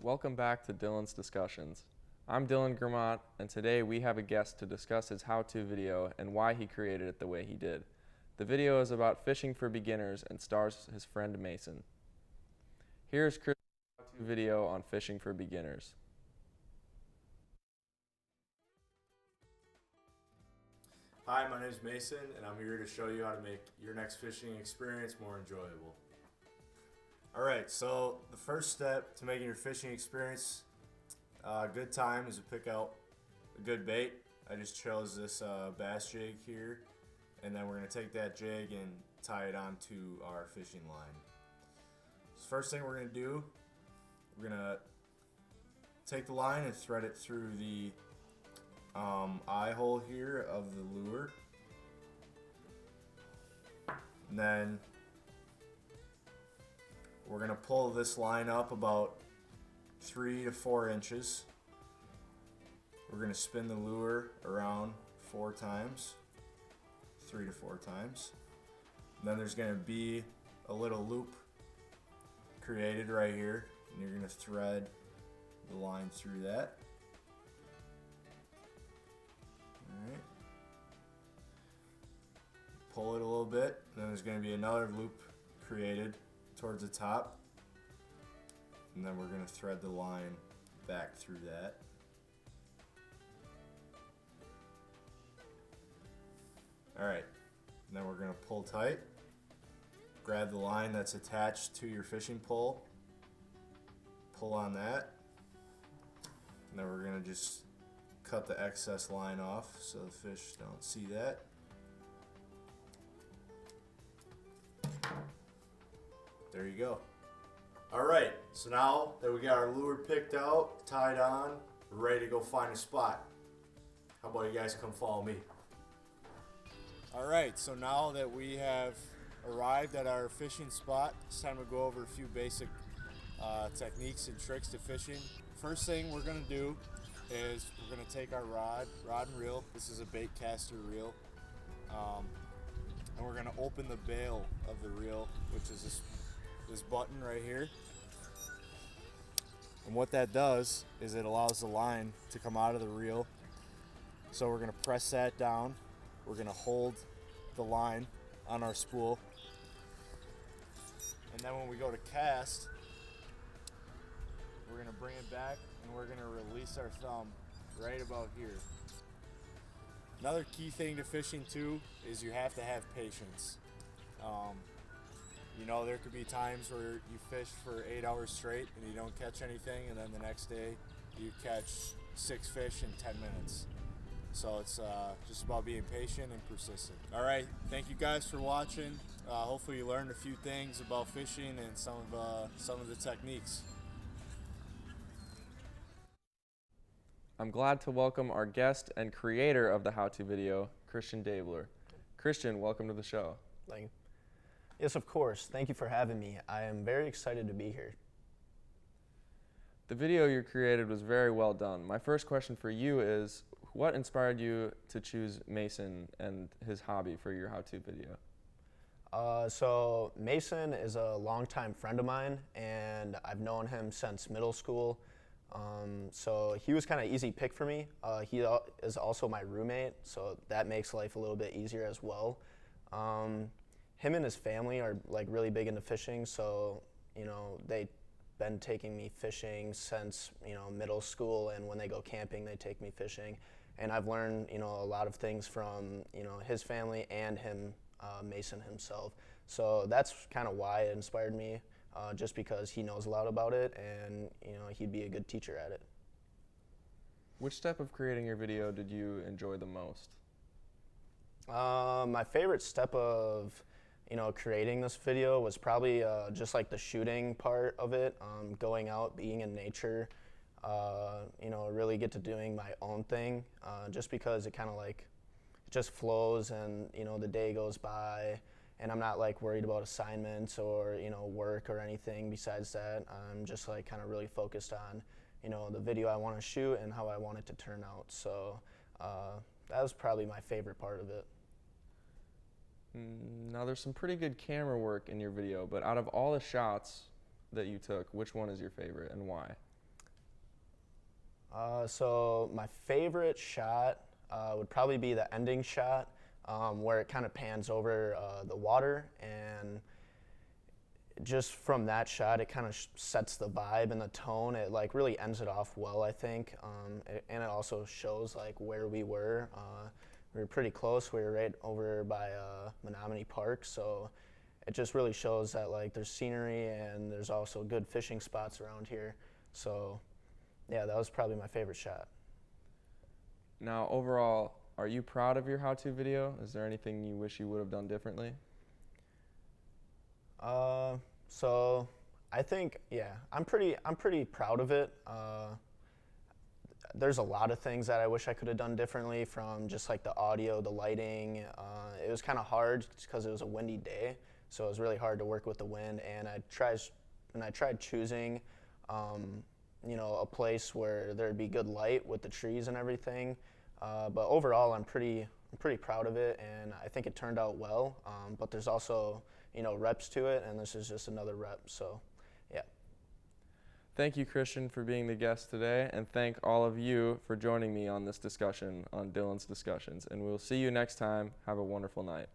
Welcome back to Dylan's Discussions. I'm Dylan Gramont, and today we have a guest to discuss his how-to video and why he created it the way he did. The video is about fishing for beginners and stars his friend Mason. Here's Chris's how-to video on fishing for beginners. Hi, my name is Mason, and I'm here to show you how to make your next fishing experience more enjoyable. Alright, so the first step to making your fishing experience a good time is to pick out a good bait. I just chose this bass jig here, and then we're going to take that jig and tie it onto our fishing line. So first thing we're going to do, we're going to take the line and thread it through the eye hole here of the lure, and then we're going to pull this line up about 3 to 4 inches. We're going to spin the lure around 4 times, 3 to 4 times. And then there's going to be a little loop created right here, and you're going to thread the line through that. Alright. Pull it a little bit, and then there's going to be another loop created towards the top, and then we're going to thread the line back through that. Alright, and then we're going to pull tight, grab the line that's attached to your fishing pole, pull on that, and then we're going to just cut the excess line off so the fish don't see that. There you go. Alright, so now that we got our lure picked out, tied on, we're ready to go find a spot. How about you guys come follow me? Alright, so now that we have arrived at our fishing spot, it's time to go over a few basic techniques and tricks to fishing. First thing we're going to do is we're going to take our rod and reel. This is a bait caster reel. And we're going to open the bail of the reel, which is this button right here. And what that does is it allows the line to come out of the reel. So we're going to press that down. We're going to hold the line on our spool. And then when we go to cast, we're going to bring it back and we're going to release our thumb right about here. Another key thing to fishing too is you have to have patience. You know, there could be times where you fish for 8 hours straight and you don't catch anything, and then the next day you catch 6 fish in 10 minutes. So it's just about being patient and persistent. All right, thank you guys for watching. Hopefully you learned a few things about fishing and some of the techniques. I'm glad to welcome our guest and creator of the how-to video, Christian Daebler. Christian, welcome to the show. Thank you. Yes, of course. Thank you for having me. I am very excited to be here. The video you created was very well done. My first question for you is, what inspired you to choose Mason and his hobby for your how-to video? So Mason is a longtime friend of mine, and I've known him since middle school. So he was kind of easy pick for me. He is also my roommate, so that makes life a little bit easier as well. Him and his family are like really big into fishing, so you know they've been taking me fishing since middle school, and when they go camping they take me fishing, and I've learned a lot of things from his family and him, Mason himself. So that's kind of why it inspired me, just because he knows a lot about it, and he'd be a good teacher at it. Which step of creating your video did you enjoy the most? My favorite step of creating this video was probably just like the shooting part of it, going out, being in nature, really get to doing my own thing, just because it kind of like it just flows, and the day goes by and I'm not like worried about assignments or work or anything besides that. I'm just like kind of really focused on the video I want to shoot and how I want it to turn out. So that was probably my favorite part of it. Now there's some pretty good camera work in your video, but out of all the shots that you took, which one is your favorite and why? So my favorite shot would probably be the ending shot, where it kind of pans over the water, and just from that shot, it kind of sets the vibe and the tone. It like really ends it off well, I think, and it also shows like where we were. We were pretty close. We were right over by Menominee Park, so it just really shows that like there's scenery and there's also good fishing spots around here. So yeah, that was probably my favorite shot. Now, overall, are you proud of your how-to video? Is there anything you wish you would have done differently? So I think, yeah, I'm pretty proud of it. There's a lot of things that I wish I could have done differently, from just like the audio, the lighting. It was kind of hard because it was a windy day, so it was really hard to work with the wind. And I tried choosing, a place where there'd be good light with the trees and everything. But overall, I'm pretty proud of it, and I think it turned out well. But there's also, reps to it, and this is just another rep. So, yeah. Thank you, Christian, for being the guest today, and thank all of you for joining me on this discussion on Dylan's Discussions. And we'll see you next time. Have a wonderful night.